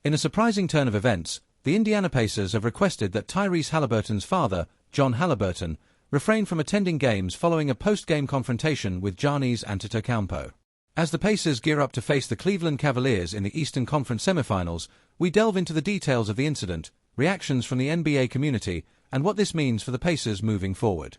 In a surprising turn of events, the Indiana Pacers have requested that Tyrese Haliburton's father, John Haliburton, refrain from attending games following a post-game confrontation with Giannis Antetokounmpo. As the Pacers gear up to face the Cleveland Cavaliers in the Eastern Conference Semifinals, we delve into the details of the incident, reactions from the NBA community, and what this means for the Pacers moving forward.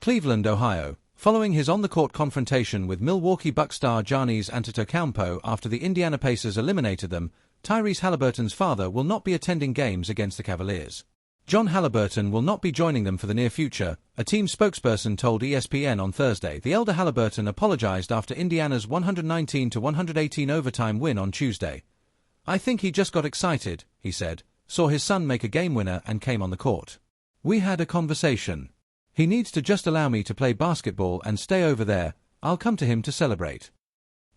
Cleveland, Ohio. Following his on-the-court confrontation with Milwaukee Bucks star Giannis Antetokounmpo after the Indiana Pacers eliminated them, Tyrese Haliburton's father will not be attending games against the Cavaliers. John Haliburton will not be joining them for the near future, a team spokesperson told ESPN on Thursday. The elder Haliburton apologized after Indiana's 119-118 overtime win on Tuesday. "I think he just got excited," he said, "saw his son make a game winner and came on the court. We had a conversation. He needs to just allow me to play basketball and stay over there. I'll come to him to celebrate."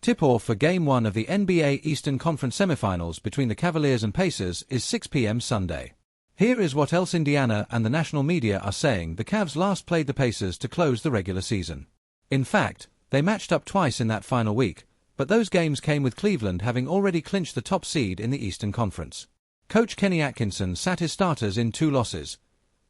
Tip-off for Game 1 of the NBA Eastern Conference Semifinals between the Cavaliers and Pacers is 6 p.m. Sunday. Here is what else Indiana and the national media are saying. The Cavs last played the Pacers to close the regular season. In fact, they matched up twice in that final week, but those games came with Cleveland having already clinched the top seed in the Eastern Conference. Coach Kenny Atkinson sat his starters in 2 losses.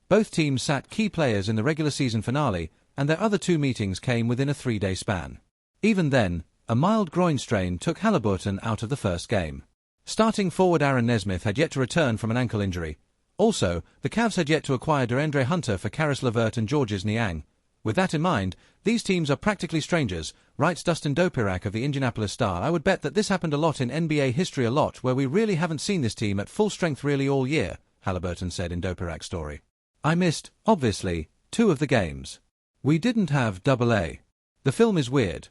Both teams sat key players in the regular season finale, and their other 2 meetings came within a 3-day span. Even then, a mild groin strain took Haliburton out of the first game. Starting forward Aaron Nesmith had yet to return from an ankle injury. Also, the Cavs had yet to acquire DeAndre Hunter for Caris LeVert and Georges Niang. With that in mind, these teams are practically strangers, writes Dustin Dopirak of the Indianapolis Star. "I would bet that this happened a lot in NBA history, a lot where we really haven't seen this team at full strength really all year," Haliburton said in Dopirak's story. "I missed, obviously, 2 of the games. We didn't have AA. The film is weird."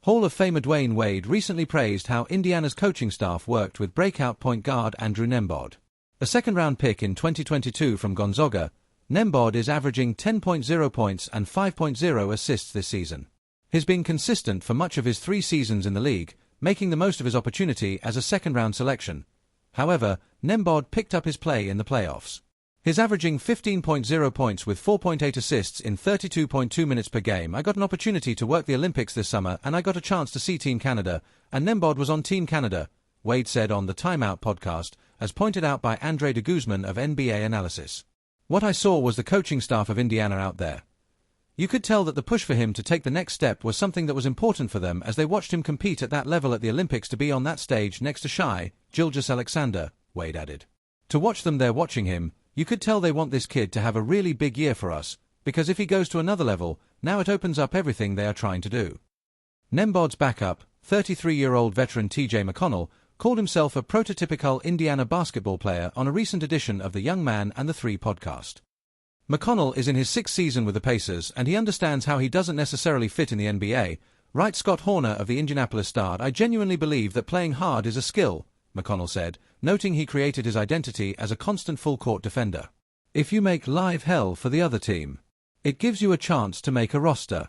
Hall of Famer Dwayne Wade recently praised how Indiana's coaching staff worked with breakout point guard Andrew Nembhard. A second-round pick in 2022 from Gonzaga, Nembhard is averaging 10.0 points and 5.0 assists this season. He's been consistent for much of his 3 seasons in the league, making the most of his opportunity as a second-round selection. However, Nembhard picked up his play in the playoffs. He's averaging 15.0 points with 4.8 assists in 32.2 minutes per game. "I got an opportunity to work the Olympics this summer and I got a chance to see Team Canada, and Nembhard was on Team Canada," Wade said on the Time Out podcast, as pointed out by Andre de Guzman of NBA Analysis. "What I saw was the coaching staff of Indiana out there. You could tell that the push for him to take the next step was something that was important for them as they watched him compete at that level at the Olympics, to be on that stage next to Shai Gilgeous-Alexander," Wade added. "To watch them there watching him, you could tell they want this kid to have a really big year for us, because if he goes to another level, now it opens up everything they are trying to do." Nembhard's backup, 33-year-old veteran TJ McConnell, called himself a prototypical Indiana basketball player on a recent edition of the Young Man and the 3 podcast. McConnell is in his 6th season with the Pacers, and he understands how he doesn't necessarily fit in the NBA, writes Scott Horner of the Indianapolis Star. "I genuinely believe that playing hard is a skill," McConnell said, noting he created his identity as a constant full-court defender. "If you make live hell for the other team, it gives you a chance to make a roster."